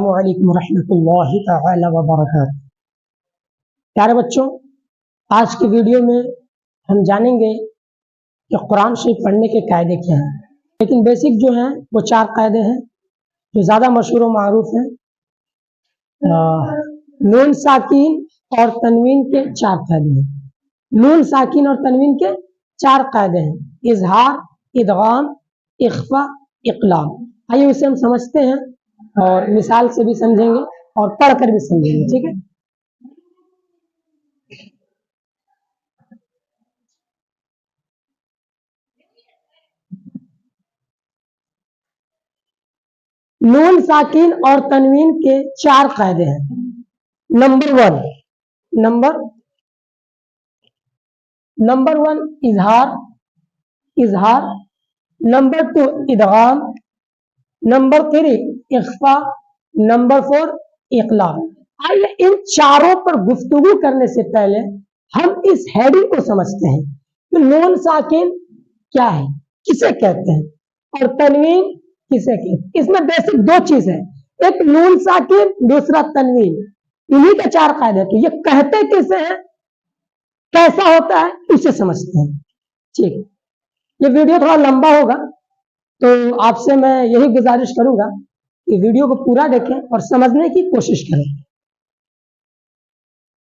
अस्सलामु अलैकुम रहमतुल्लाहि तआला व बरकातहू। प्यारे बच्चों, आज की वीडियो में हम जानेंगे कि कुरान शरीफ पढ़ने के कायदे क्या हैं। लेकिन बेसिक जो हैं वो 4 कायदे हैं जो ज़्यादा मशहूर व मारूफ हैं। नून साकिन और तनवीन के 4 कायदे हैं। नून साकिन और तनवीन के 4 कायदे हैं, इजहार, इदगाम, इख्फा, इकलाब। आइए उसे हम समझते हैं और मिसाल से भी समझेंगे और पढ़कर भी समझेंगे। ठीक है, नून साकिन और तनवीन के 4 कायदे हैं। नंबर वन इजहार, नंबर 2 इदगाम, नंबर 3 इख्फा, नंबर 4 इकलाब। आइए इन चारों पर गुफ्तगू करने से पहले हम इस हेडिंग को समझते हैं कि नून साकिन क्या है, किसे कहते हैं, और तनवीन किसे कहते हैं। इसमें बेसिक 2 चीज है, एक नून साकिन, दूसरा तनवीन। इन्हीं के 4 कायदे। तो ये कहते किसे हैं, कैसा होता है, इसे समझते हैं। ठीक है, ये वीडियो थोड़ा लंबा होगा तो आपसे मैं यही गुजारिश करूंगा कि वीडियो को पूरा देखें और समझने की कोशिश करें।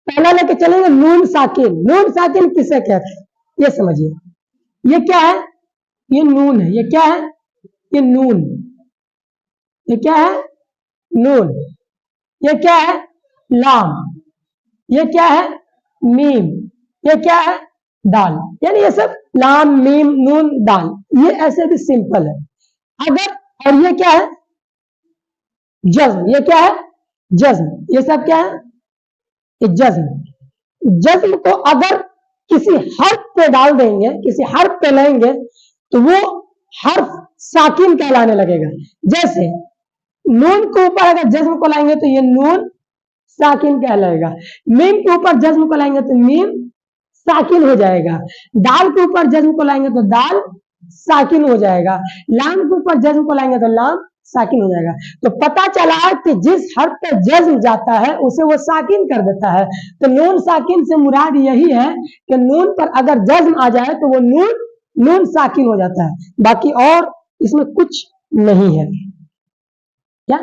पहला लेके चलेंगे नून साकिन। नून साकिन किसे कहते हैं ये समझिए। ये क्या है, ये नून है। ये क्या है, ये नून। ये क्या है, नून। ये क्या है, लाम। ये क्या है, मीम। ये क्या है, दाल। यानी ये सब लाम, मीम, नून, दाल, ये ऐसे भी सिंपल है। अगर, और ये क्या है, जज्म। ये क्या है, जज्म। ये सब क्या है, ये जज्म। जज्म को अगर किसी हर्फ पे डाल देंगे, किसी हर्फ पे लाएंगे तो वो हर्फ साकिन कहलाने लगेगा। जैसे नून के ऊपर अगर जज्म को लाएंगे तो ये नून साकिन कहलाएगा। मीम के ऊपर जज्म को लाएंगे तो मीम साकिन हो जाएगा। दाल के ऊपर जज्म को लाएंगे तो दाल साकिन हो जाएगा। लाम के ऊपर जज्म को लाएंगे तो लाम साकिन हो जाएगा। तो पता चला कि जिस हर्फ पर जज्म जाता है उसे वो साकिन कर देता है। तो नून साकिन से मुराद यही है कि नून पर अगर जज्म आ जाए तो वो नून साकिन हो जाता है। बाकी और इसमें कुछ नहीं है। क्या,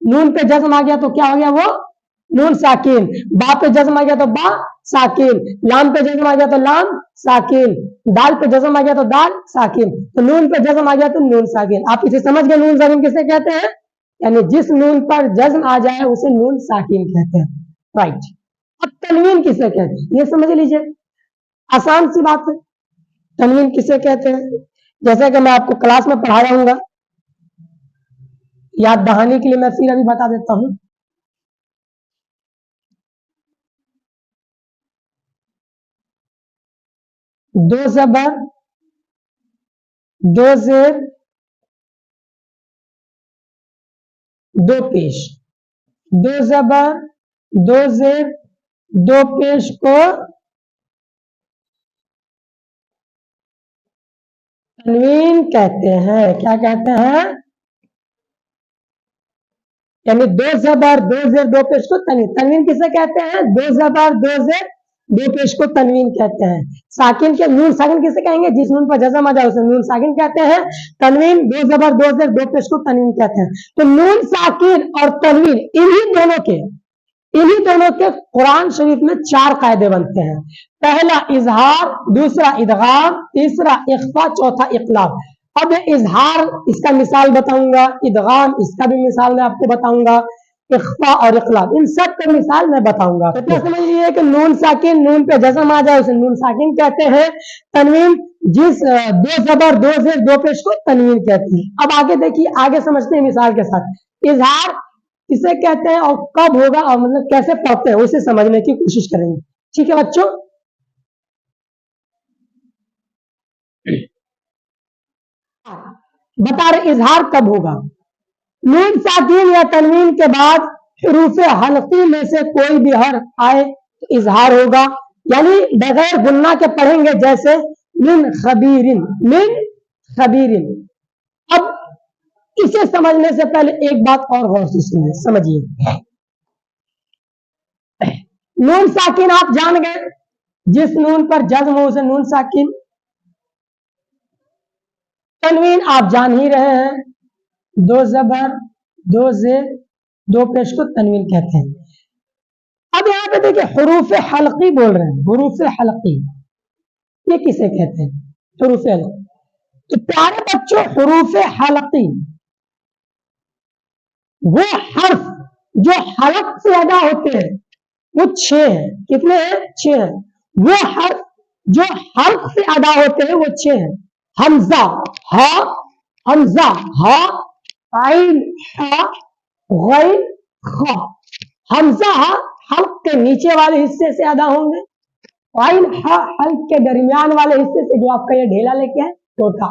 नून पे जज्म आ गया तो क्या हो गया, वो नून साकिन। बा पे जज्म आ गया तो बा साकिन। लाम पे जज्म आ गया तो लाम साकिन। दाल पे जज्म आ गया तो दाल साकिन। तो नून पे जज्म आ गया तो नून साकिन। आप इसे समझ गए नून साकिन किसे कहते हैं, यानी जिस नून पर जज्म आ जाए उसे नून साकिन कहते हैं। राइट। अब तनवीन किसे कहते हैं ये समझ लीजिए, आसान सी बात है। तनवीन किसे कहते हैं, जैसे कि मैं आपको क्लास में पढ़ा रहूंगा, याद दहानी के लिए मैं फिर अभी बता देता हूं। दो ज़बर, दो ज़ेर, दो पेश। दो ज़बर, दो ज़ेर, दो पेश को तनवीन कहते हैं। क्या कहते हैं, यानी दो ज़बर, दो ज़ेर, दो पेश को तनवीन। तनवीन किसे कहते हैं, दो ज़बर, दो ज़ेर, दो पेश को तनवीन कहते हैं। साकिन के, नून साकिन किसे कहेंगे, जिस नून पर जज़म आ जाए उसे नून साकिन कहते हैं। तनवीन दो ज़बर, दो ज़ेर, दो पेश को तनवीन कहते हैं। तो नून साकिन और तनवीन इन्हीं दोनों के कुरान शरीफ में 4 कायदे बनते हैं। पहला इजहार, दूसरा इदगाम, तीसरा इख्फा, चौथा इकलाब। अब इजहार, इसका मिसाल बताऊंगा, इदगाम, इसका भी मिसाल मैं आपको बताऊंगा, इख्फा और इकलाब, इन सब का मिसाल मैं बताऊंगा। तो क्या समझ लीजिए कि नून साकिन, नून पे जज़म आ जाए उसे नून साकिन कहते हैं। तनवीन, जिस दो ज़बर, दो ज़ेर, दो पेश को तनवीन कहते हैं। अब आगे देखिए, आगे समझते हैं मिसाल के साथ। इजहार किसे कहते हैं और कब होगा और मतलब कैसे पढ़ते हैं उसे समझने की कोशिश करेंगे। ठीक है बच्चों, बता रहे इजहार कब होगा। नून साकिन या तनवीन के बाद हुरूफ़े हल्की में से कोई भी हर्फ आए तो इजहार होगा, यानी बगैर गुन्ना के पढ़ेंगे। जैसे मिन खबीरिन, मिन खबीरिन। अब इसे समझने से पहले एक बात और गौर से सुनिए, समझिए। नून साकिन आप जान गए, जिस नून पर जज्म हो उसे नून साकिन। तनवीन आप जान ही रहे हैं, दो जबर दो जेर दो पेश को तनवीन कहते हैं। अब यहाँ पे देखिए हुरूफ हल्की बोल रहे हैं, हुरूफ हल्की ये किसे कहते हैं? हुरूफ हल्की। तो प्यारे बच्चों, हुरूफ हल्की वो हर्फ जो हलक से अदा होते हैं, वो 6 है। कितने हैं? 6 है। वो हर्फ जो हल्क से अदा होते हैं वो 6 है। हमजा हा, हमजा हा, आइन हा, गैन खा। हमजा हा हल्क के नीचे वाले हिस्से से अदा होंगे, आइन हा हल्क के दरमियान वाले हिस्से से, जो आपका ये ढेला लेके है टोटा,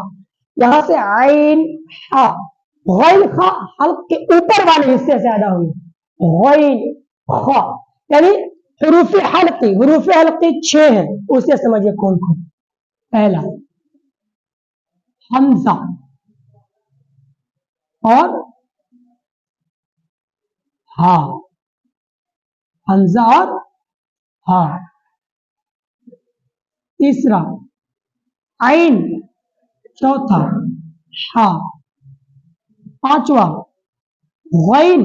यहां से आइन हा। गैन खा हल्क के ऊपर वाले हिस्से से अदा होंगे, गैन खा। यानी हुरूफ हल्की 6 है। उसे समझिए कौन कौन। पहला हमजा और हा, हमजा और हा। तीसरा आइन, चौथा हा, पांचवा गैन,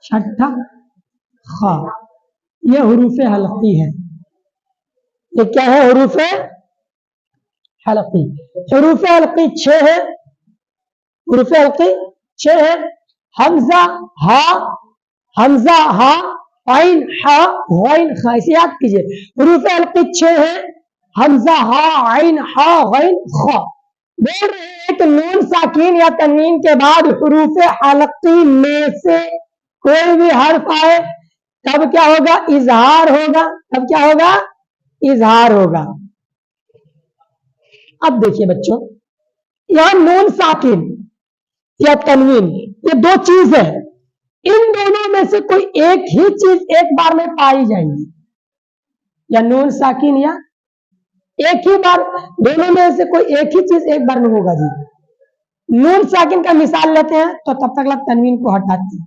छठा खा। ये हुरूफ हल्की है। ये क्या है? हुरूफ हल्की। हुरूफ हल्की 6 है, हुरूफ हल्की 6 है। हमजा हा, हमजा हा, आइन हा, गैन खा। इसे याद कीजिए, हुरूफ हल्की 6 है, हमजा हा, आइन हा, गैन खा। बोल रहे हैं कि नून साकिन या तनवीन के बाद हुरूफ हल्की में से कोई भी हर्फ आए तब क्या होगा? इजहार होगा। तब क्या होगा? इजहार होगा। अब देखिए बच्चों, यहां नून साकिन या तनवीन ये दो चीज है, इन दोनों में से कोई एक ही चीज एक बार में पाई जाएगी, या नून साकिन या एक ही बार, दोनों में से कोई एक ही चीज एक बार में होगा जी। नून साकिन का मिसाल लेते हैं तो तब तक तनवीन को हटाते हैं।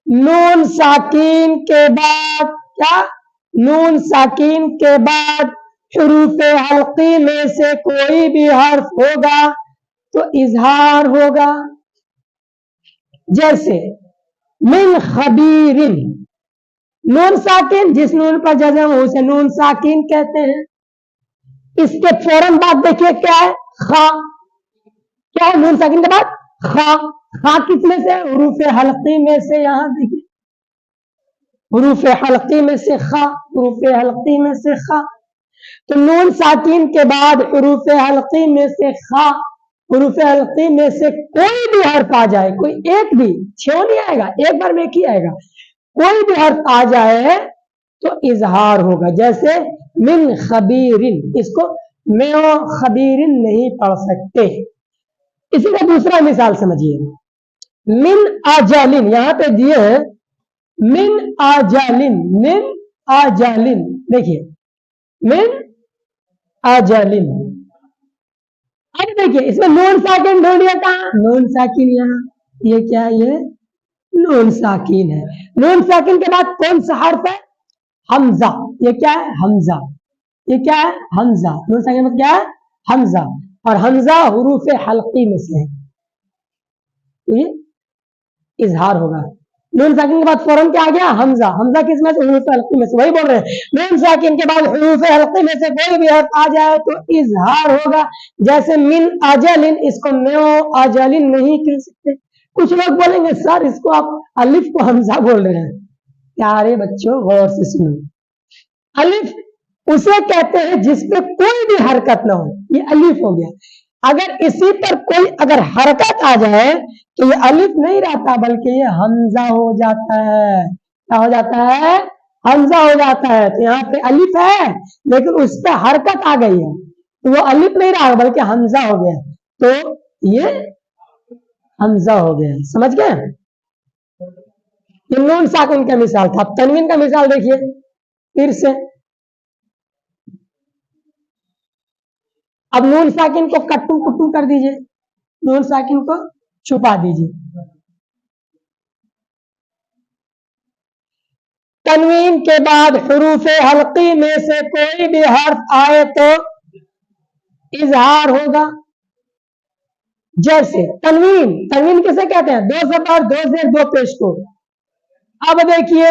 नून साकिन के बाद क्या? नून साकिन के बाद हुरूफ हल्की में से कोई भी हर्फ होगा तो इजहार होगा। जैसे मिन खबीरिन, नून साकिन, जिस नून पर जज़म हो उसे नून साकिन कहते हैं। इसके फौरन बाद देखिए क्या है? खा। क्या है नून साकिन के बाद? खा। खा किस में से? हुरूफ हल्की में से। यहां देखिए हुरूफ हल्की में से खा, हुरूफ हल्की में से खा। तो नून साकिन के बाद हुरूफ हल्की में से खा, हुरूफ हल्की में से कोई भी हर्फ आ जाए, कोई एक भी, 6 नहीं आएगा, एक बार में एक ही आएगा, कोई भी हर्फ आ जाए तो इजहार होगा। जैसे मिन खबीरिन, इसको मैं खबीरिन नहीं पढ़ सकते। इसी का दूसरा मिसाल समझिए, मिन आजालिन, यहां पे दिए हैं मिन आजालिन, मिन आजालिन। देखिए मिन आजालिन। अब देखिए इसमें नून साकिन ढूंढ लिया, कहां? नून साकिन यहाँ। ये क्या है? ये नून साकिन है। नून साकिन के बाद कौन सा हर्फ है? हमजा। ये क्या है? हमजा। ये क्या है? हमजा। नून साकिन में क्या है? हमजा। और हमजा हुरूफ हल्की में से है, तो ये इजहार होगा। नून साकिन के बाद फौरन क्या आ गया? हमजा। हमजा किस में से? हुरूफ हल्की में से। वही बोल रहे हैं, नून साकिन के बाद हुरूफ हल्की में से कोई भी हर्फ आ जाए तो इजहार होगा। जैसे मिन अजलिन, इसको मैं अजलिन नहीं कह सकते। कुछ लोग बोलेंगे सर इसको आप अलिफ को हमजा बोल रहे हैं। प्यारे बच्चों गौर से सुनो, अलिफ उसे कहते हैं जिसपे कोई भी हरकत ना हो, ये अलिफ हो गया। अगर इसी पर कोई अगर हरकत आ जाए तो ये अलिफ नहीं रहता, बल्कि ये हमजा हो जाता है। क्या हो जाता है? हमजा हो जाता है। तो यहाँ पे अलिफ है लेकिन उस पर हरकत आ गई है तो वो अलिफ नहीं रहा बल्कि हमजा हो गया, तो ये हमजा हो गया। समझ गए? ये नून साकिन का मिसाल था। तनवीन का मिसाल देखिए फिर से। अब नून साकिन को कट्टू कुट्टू कर दीजिए, नून साकिन को छुपा दीजिए। तनवीन के बाद हुरूफ हल्की में से कोई भी हर्फ आए तो इजहार होगा। जैसे तनवीन, तनवीन किसे कहते हैं? दो ज़बर, दो ज़ेर, दो पेश को। अब देखिए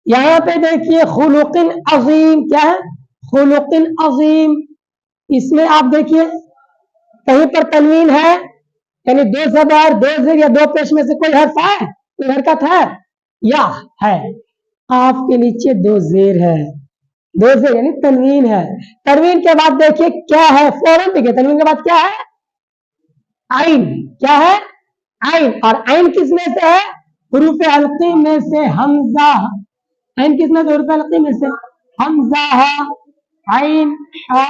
यहां पे देखिए खुलुकिन अजीम, क्या है? खुलुकिन अजीम। इसमें आप देखिए कहीं पर तनवीन है, यानी दो ज़बर, दो ज़ेर या दो पेश में से कोई हर्फ है, कोई हरकत है या है? आपके नीचे दो ज़ेर है, दो ज़ेर यानी तनवीन है। तनवीन के बाद देखिए क्या है, फौरन देखिए तनवीन के बाद क्या है? आइन। क्या है? आइन। और आइन किस में से है? हुरूफ हल्की में से हमजा। आइन किस में से? हुरूफ हल्की में से हमजा, आइन, हा,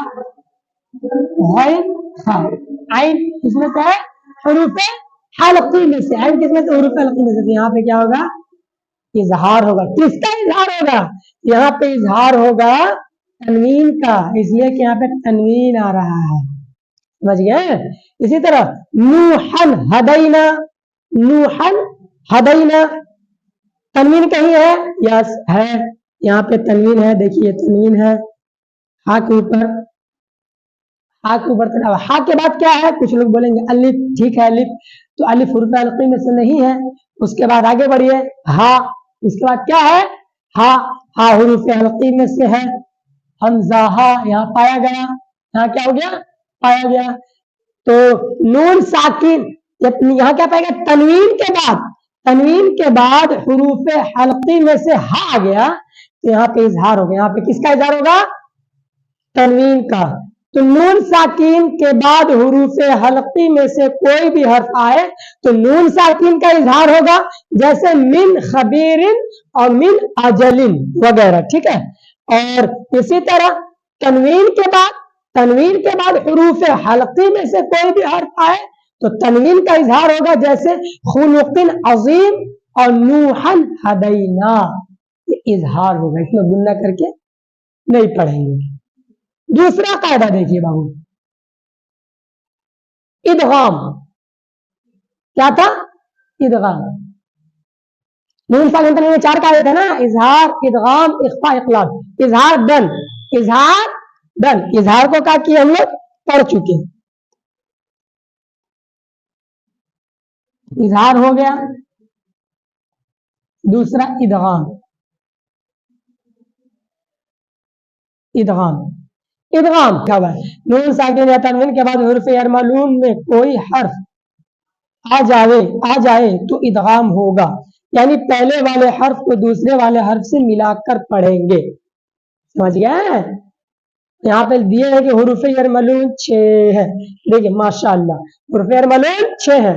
आइन किसमें से है? हुरूफ हल्की में से। आइन किसमें से? हुरूफ हल्की में से। तो यहाँ पे क्या होगा? इजहार होगा। किसका इजहार होगा? यहाँ पे इजहार होगा तनवीन का, इसलिए कि यहाँ पे तनवीन आ रहा है। समझ गए? इसी तरह नूहन हदैना, नूहन हदैना, तनवीन कहीं है? यस है, यहाँ पे तनवीन है। देखिए तनवीन है हा के ऊपर, हा के ऊपर। हा के बाद क्या है? कुछ लोग बोलेंगे अलिफ। ठीक है, अलिफ तो अलिफ हुरूफ हल्की में से नहीं है। उसके बाद आगे बढ़िए, हा। उसके बाद क्या है? हा, हा हुरूफ हल्की में से है। हमजा, हा यहाँ पाया गया, यहाँ क्या हो गया? पाया गया। तो नून साकिन, यहाँ क्या पाएगा? तनवीन के बाद, तनवीन के बाद हुरूफ हल्की में से हा आ गया, तो यहाँ पे इजहार होगा। यहाँ पे किसका इजहार होगा? तनवीन का। तो नून साकिन के बाद हुरूफ हल्की में से कोई भी हर्फ आए तो नून साकिन का इजहार होगा, जैसे मिन खबीरिन और मिन अजलिन वगैरह। ठीक है। और इसी तरह तनवीन के बाद, तनवीन के बाद हुरूफ हल्की में से कोई भी हर्फ आए तो तनवीन का इजहार होगा, जैसे खुलुकिन अजीम और नूहन हदैना। ये इजहार होगा, इसमें गुन्ना करके नहीं पढ़ेंगे। दूसरा कायदा देखिए बाबू, इदगाम। क्या था? इदगाम। नून साकिन तनवीन में चार कायदे थे ना, इजहार, इदगाम, इख्फा, इखलाब। इजहार डन, इजहार डन। इजहार को क्या किया हम लोग? पढ़ चुके। इजहार हो गया। दूसरा इदगाम, इदगाम। इदगाम क्या हुआ? नून साकिन या तनवीन के बाद हुरूफ यरमलून में कोई हर्फ आ जाए तो इदगाम होगा, यानी पहले वाले हर्फ को दूसरे वाले हर्फ से मिलाकर पढ़ेंगे। समझ गए? यहाँ पे दिए है कि हुरूफ यरमलून 6 है। देखिए माशाअल्लाह, हुरूफ यरमलून 6 है।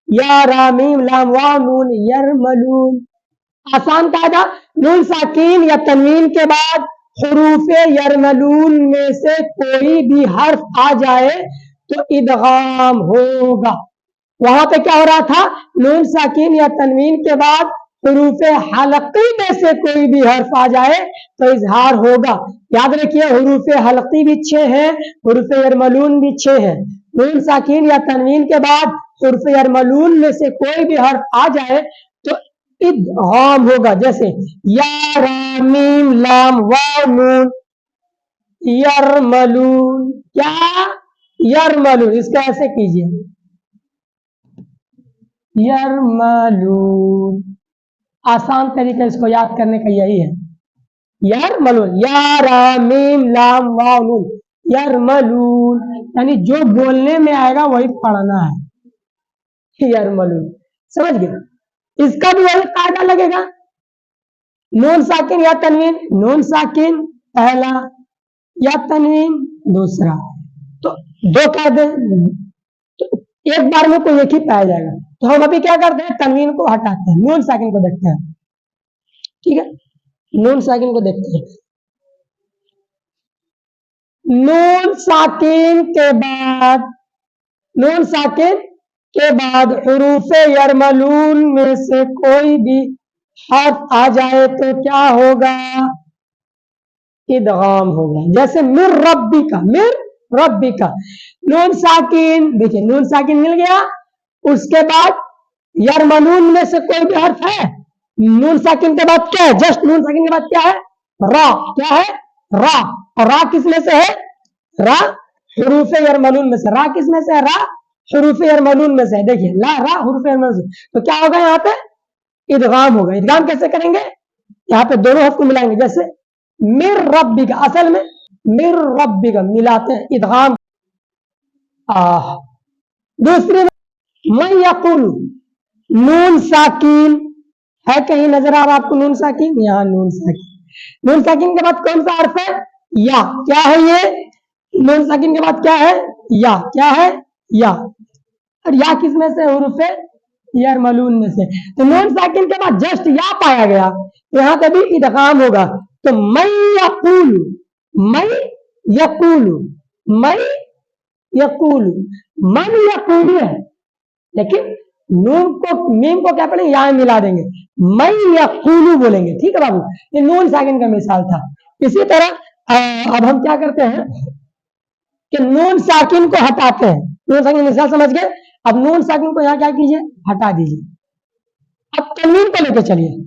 या रा मीम लाम वाव नून यरमलून। आसान कायदा, नून साकिन या तनवीन के बाद हुरूफ यरमलून में से कोई भी हर्फ आ जाए तो इदगाम होगा। वहां पे क्या हो रहा था? नून साकिन या तनवीन के बाद हुरूफ हल्की में से कोई भी हर्फ आ जाए तो इजहार होगा। याद रखिए हुरूफ हल्की भी 6 है, हुरूफ यरमलून भी 6 है। नून साकिन या तनवीन के बाद हुरूफ यरमलून में से कोई भी हर्फ आ जाए तो इदगाम होगा, जैसे या रा मीम लाम वाव नून यरमलून। क्या? यरमलून। इसको ऐसे कीजिए, यरमलून। आसान तरीका इसको याद करने का यही है, यरमलून। या रा मीम लाम वाव नून यरमलून, यानी जो बोलने में आएगा वही पढ़ना है, यरमलून। समझ गए? इसका भी वही कायदा लगेगा। नून साकिन या तनवीन, नून साकिन पहला या तनवीन दूसरा, तो दो कायदे, तो एक बार में कोई एक ही पाया जाएगा। तो हम अभी क्या करते हैं? तनवीन को हटाते हैं, नून साकिन को देखते हैं। ठीक है, नून साकिन को देखते हैं। नून साकिन के बाद, नून साकिन के बाद हुरूफ यरमलून में से कोई भी हर्फ आ जाए तो क्या होगा? इदगाम होगा। जैसे मिर रब्बी का, मिर रब्बी का। नून साकिन, देखिए नून साकिन मिल गया, उसके बाद यरमलून में से कोई भी हर्फ है, नून साकिन के बाद क्या है, जस्ट नून साकिन के बाद क्या है, रा, क्या है, रा, और रा किस में से है, रा हुरूफ यरमलून में से, रा किस में से है, रा हुरूफ यरमलून में से है। देखिए ला रा हुरूफ यरमलून से, तो क्या होगा यहाँ पे, इदगाम होगा। इदगाम कैसे करेंगे, यहाँ पे दोनों हर्फ को मिलाएंगे, जैसे मिर रब्बी का, असल में मिर रब्बी का मिलाते हैं, इदगाम। दूसरी मैं यकुल, नून साकिन है, कहीं नजर आ रहा आपको नून साकिन, यहाँ नून साकिन, नून साकिन के बाद कौन सा हर्फ है, या, क्या है ये, नून साकिन के बाद क्या है, या, क्या है, या, और या किस में से, हुरूफ यरमलून में से। तो नून साकिन के बाद जस्ट या पाया गया, यहाँ पे भी इदगाम होगा। तो मैं यकुल, मैं यकुल, मैं यकुल, मन यकुल है, लेकिन नून को मीम को क्या पढ़ेंगे, यहाँ मिला देंगे, मैं यकुलू बोलेंगे। ठीक है बाबू, ये नून साकिन का मिसाल था। इसी तरह अब हम क्या करते हैं कि नून साकिन को हटाते हैं। नून साकिन मिसाल समझ गए, अब नून साकिन को यहाँ क्या कीजिए, हटा दीजिए। अब तनवीन को लेकर चलिए,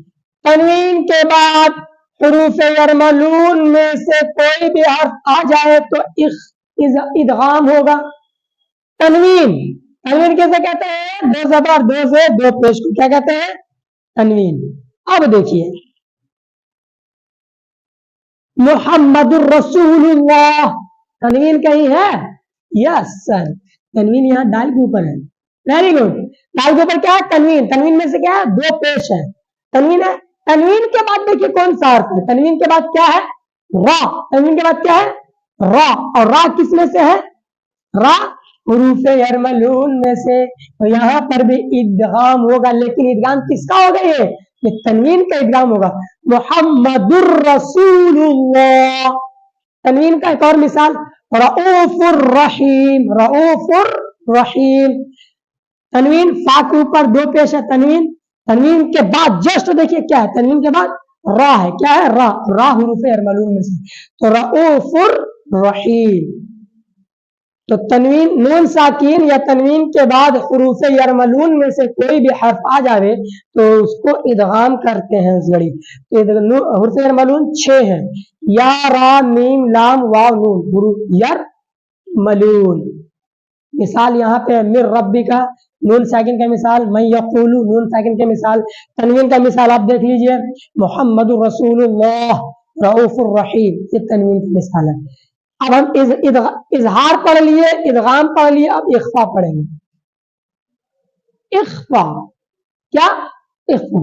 तनवीन के बाद हुरूफ यरमलून में से कोई भी हर्फ आ जाए तो इदगाम होगा। तनवीन, तनवीन कैसे कहते हैं, दो जबर दो से दो पेश को क्या कहते हैं, तनवीन। अब देखिए मुहम्मदुर रसूलुल्लाह, तनवीन कहीं है, यस सर, तनवीन यहाँ दाल के ऊपर है, वेरी गुड। दाल के ऊपर क्या है, तनवीन, तनवीन में से क्या है, दो पेश है, तनवीन है। तनवीन के बाद देखिए कौन सा हर्फ है, तनवीन के बाद क्या है, रा, तनवीन के बाद क्या है, रा, और रा किस में से है, रा हुरूफ यरमलून में से। तो यहाँ पर भी इदगाम होगा, लेकिन इदगाम किसका होगा, ये तनवीन का इदगाम होगा। मुहम्मदुर रसूलुल्लाह, तनवीन का एक और मिसाल, रऊफुर रहीम, रऊफुर रहीम, तनवीन फा के ऊपर दो पेश है, तनवीन, तनवीन के बाद जस्ट देखिए क्या है, तनवीन के बाद रा है, क्या है, रा, रा हुरूफ यरमलून में से, तो रऊफुर रहीम। तो तनवीन, नून साकिन या तनवीन के बाद हुरूफ यरमलून में से कोई भी हर्फ आ जावे तो उसको इदगाम करते हैं उस घड़ी। तो हुरूफ यरमलून 6 है, या, रा, मीम, लाम, वाव, नून, हुरूफ यरमलून। मिसाल यहाँ पे मिर रब्बी का नून साकिन का मिसाल, मैं यक़ूलु नून साकिन के मिसाल, तनवीन का मिसाल आप देख लीजिए, मुहम्मदुर रसूलुल्लाह रऊफुर रहीम, ये तनवीन का मिसाल है। अब हम इजहार पढ़ लिए, इदगाम पढ़ लिए, अब इख्फा पढ़ेंगे। इख्फा, क्या, इख्फा,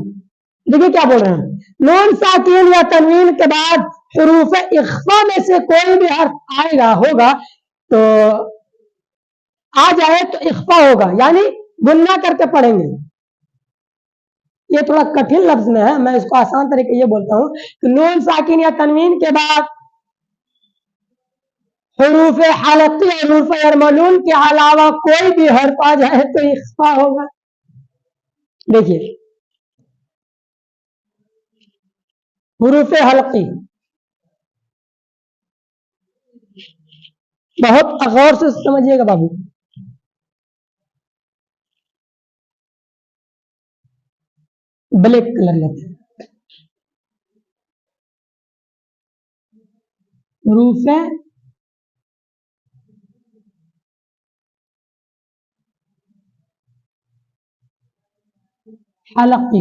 देखिए क्या बोल रहे हैं, नून साकिन या तनवीन के बाद हुरूफ इख्फा में से कोई भी हर्फ आएगा, होगा, तो आ जाए तो इख्फा होगा, यानी गुन्ना करके पढ़ेंगे। ये थोड़ा कठिन लफ्ज में है, मैं इसको आसान तरीके ये बोलता हूं कि नून साकिन या तनवीन के बाद हुरूफ हलक़ी और हुरूफ यरमलून के अलावा कोई भी हर्फ आ जाए तो इख्फा होगा। देखिए हुरूफ हलक़ी, बहुत गौर से समझिएगा बाबू, ब्लैक कलर लेते हैं, हुरूफ हलक़ी,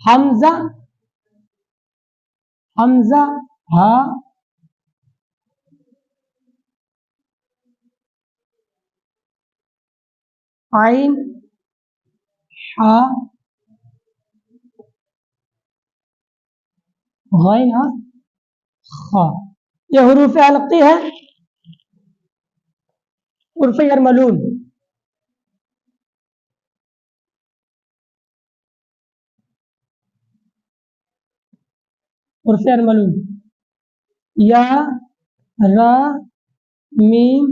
हमजा, हमजा, हा, आइन, हा, गैन, खा, ये हुरूफ हलक़ी है। हुरूफ यरमलून, हुरूफ यरमलून, या, रा, मीम,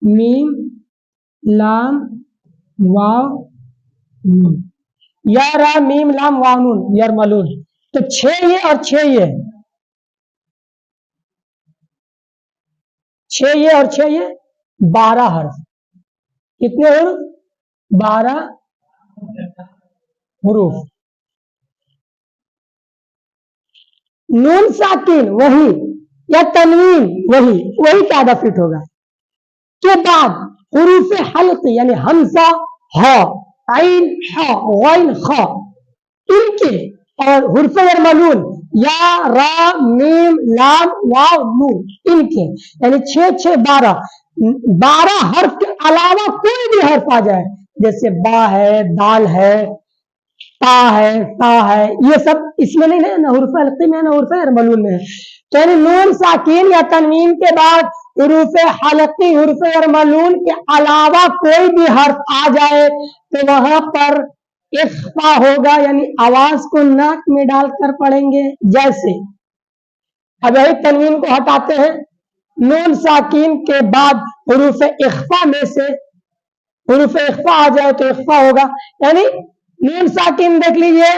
मीम, लाम, वाव, नून, या, रा, मीम, लाम, वाव, नून, यरमलून। तो 6 ये और 6 ये, 6 ये और 6 ये 12 हर्फ। कितने हुरूफ? 12 हुरूफ। नून साकिन वही या तनवीन वही कायदा फिट होगा। के बाद हुरूफ हल्की यानी हमजा, हा, आइन, हा, गैन, खा, इनके और हुर्फ मलून या, रा, मीम, लाम, वाव, नून इनके यानी 6 12 हर्फ के अलावा कोई भी हर्फ आ जाए, जैसे बा है, दाल है, ता है, ये सब इसमें नहीं है, ना हुर्फ हल्की में है ना हुर्फ मलून में है। तो यानी नून साकिन या तनवीन के बाद हुरूफ हल्की, हुरूफ मलून के अलावा कोई भी हर्फ आ जाए तो वहां पर इख्फा होगा, यानी आवाज को नाक में डालकर पढ़ेंगे। जैसे अब यही तनवीन को हटाते हैं, नून साकिन के बाद हुरूफ इख्फा में से हुरूफ इख्फा आ जाए तो इख्फा होगा, यानी नून साकिन देख लीजिए,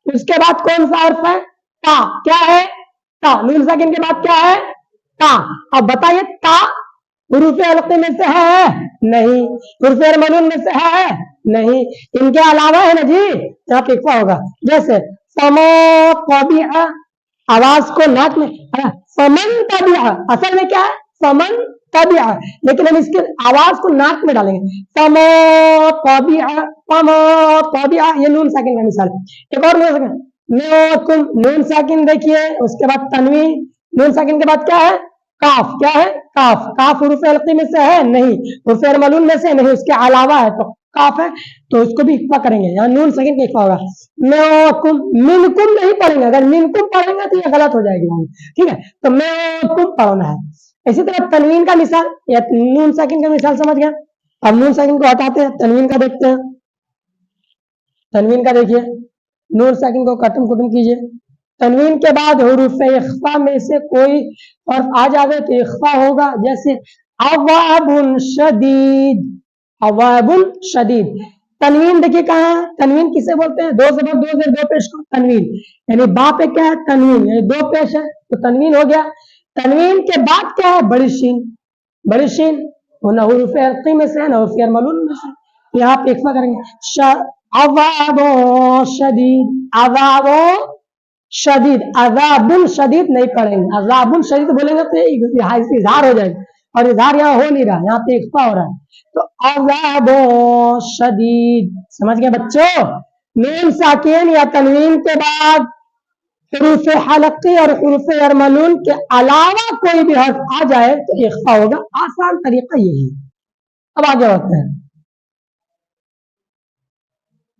उसके बाद कौन सा हर्फ है? ता। क्या है? ता। नून साकिन के बाद क्या है? ता। अब बताइए, ता हुरूफ हल्की में से है? नहीं। हुरूफ मलून में से है? नहीं। इनके अलावा है ना जी, यहाँ पे इख्फा होगा। जैसे समा तबिआ, आवाज को नाक में, समन तबिआ, असल में क्या है? समन तबिआ, लेकिन हम इसके आवाज को नाक में डालेंगे। समा तबिआ, ये नून साकिन का मिसाल है। एक और नून साकिन, नून साकिन देखिए, उसके बाद तनवीन, नून साकिन के बाद क्या है? काफ। क्या है? काफ। काफ हुरूफ हल्की में से है? नहीं। हुरूफ मलून में से नहीं, उसके अलावा है तो काफ है, तो उसको भी इख्फा करेंगे, यहाँ नून साकिन का इख्फा होगा। मिनकुम नहीं पढ़ेंगे, अगर मिनकुम पढ़ेंगे तो ये गलत हो जाएगी, ठीक है? तो मिनकुम पढ़ना है। इसी तरह तनवीन का मिसाल या नून साकिन का मिसाल समझ गया। अब नून साकिन को हटाते हैं, तनवीन का देखते हैं। तनवीन का देखिए, नून साकिन को कटम कुटुम कीजिए। तनवीन के बाद हुरूफ इख्फा में से कोई हर्फ आ जावे तो इख्फा होगा। जैसे अवाबुन शदीद, अवाबुन शदीद। तनवीन देखिए कहाँ है? तनवीन किसे बोलते हैं? 2 ज़बर 2 ज़ेर 2 पेश को तनवीन, यानी बा पे क्या है? तनवीन, यानी 2 पेश है तो तनवीन हो गया। तनवीन के बाद क्या है? बड़ी शीन। बड़ी शीन ना हुरूफ हल्की में से, ना हुरूफ मलून में से, यहाँ पे इख्फा करेंगे। अवाबो शदीद, अवाबो शदीद, अज़ाबुन शदीद नहीं पढ़ेंगे। अज़ाबुन शदीद बोलेंगे तो इज़हार हो जाएगा, और इज़हार यहाँ हो नहीं रहा, यहाँ पे इख्फा हो रहा है। तो अज़ाबुन शदीद, समझ गए बच्चों? नून साकिन या तनवीन के बाद हुरूफ हल्की और हुरूफ मलून के अलावा कोई भी हर्फ आ जाए तो इख्फा होगा। आसान तरीका यही है। अब आगे बढ़ते हैं।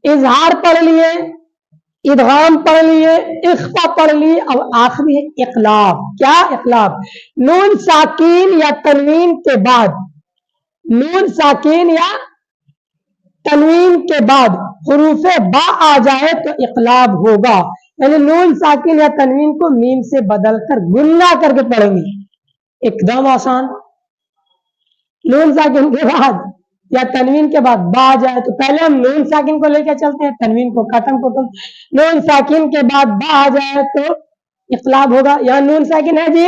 इज़हार पढ़ लिए, इदगाम पढ़ लिए, इख्फा पढ़ लिए, अब आखिरी है इक़लाब। क्या? इक़लाब। नून साकिन या तनवीन के बाद, नून साकिन या तनवीन के बाद हुरूफ बा आ जाए तो इक़लाब होगा, यानी नून साकिन या तनवीन को मीम से बदलकर गुन्ना करके पढ़ेंगे। एकदम आसान। नून साकिन के बाद या तनवीन के बाद बा आ जाए तो पहले हम नून साकिन को लेकर चलते हैं, तनवीन को कटम कुटुम। नून साकिन के बाद बा आ जाए तो इक़लाब होगा। यहाँ नून साकिन है जी?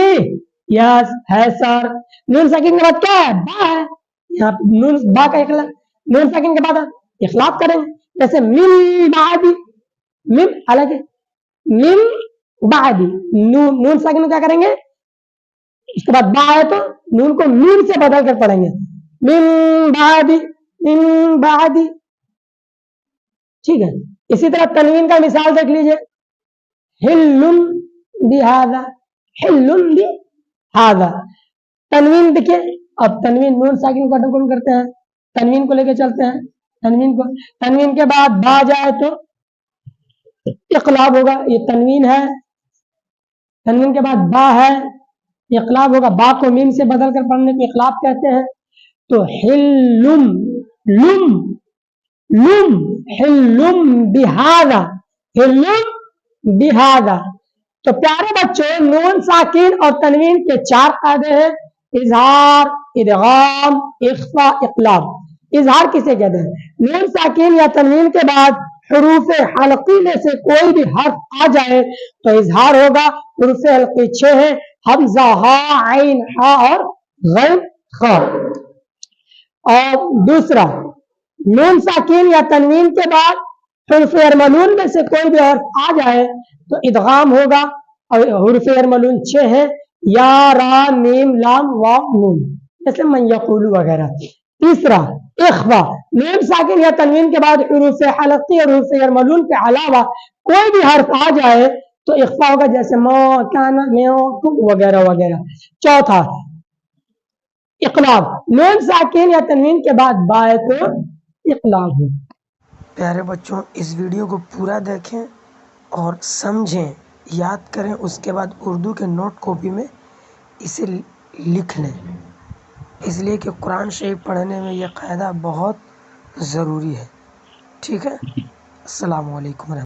यस है सर। नून साकिन के बाद क्या है? बा है, यहाँ नून बा का इक़लाब। नून साकिन के बाद इक़लाब करेंगे, जैसे मिन बादी, मिन अलग है, मिन बादी, नून साकिन क्या करेंगे? इसके बाद बा है तो नून को मीम से बदल कर पढ़ेंगे, मिन बादी। ठीक है। इसी तरह तनवीन का मिसाल देख लीजिए, हिल्लुन बिहादा, हिल्लुन बिहादा। तनवीन देखिए, अब तनवीन नून साकिन को कटम करते हैं, तनवीन को लेकर चलते हैं। तनवीन के बाद बा जाए तो इक़लाब होगा, ये तनवीन है। तनवीन के बाद बा है, इक़लाब होगा। बा को मीम से बदल कर पढ़ने को इक़लाब कहते हैं। तो हिल्लुम, लुम लुम, हिल्लुम बिहादा, हिल्लुम बिहादा। तो प्यारे बच्चों, नून साकिन और तनवीन के 4 कायदे हैं, इज़हार, इदगाम, इख्फा, इक़लाब। इज़हार किसे कहते हैं? नून साकिन या तनवीन के बाद हुरूफ हल्की में से कोई भी हर्फ आ जाए तो इज़हार होगा। हुरूफ हल्की 6 है, हमजा, हा, आइन, हा और गैन खा। और दूसरा, नून साकिन या तनवीन के बाद हुर्फ यरमलून में से कोई भी हर्फ आ जाए तो इदगाम होगा। और हुर्फ यरमलून 6 है, या, रा, मीम, लाम, वाव, नून, जैसे मन यक़ूलु वगैरह। तीसरा, इख्फा, नून साकिन या तनवीन के बाद हुरूफ हलक़ी और हुरूफ यरमलून के अलावा कोई भी हर्फ आ जाए तो इख्फा होगा, जैसे मो, काना, म्यो, वगैरह वगैरह। चौथा, इक़लाब, नून साकिन या तनवीन के बाद बाय तो इक़लाब हो। प्यारे बच्चों, इस वीडियो को पूरा देखें और समझें, याद करें, उसके बाद उर्दू के नोट कॉपी में इसे लिख लें, इसलिए कि कुरान शरीफ पढ़ने में यह कायदा बहुत ज़रूरी है। ठीक है। अस्सलामु अलैकुम।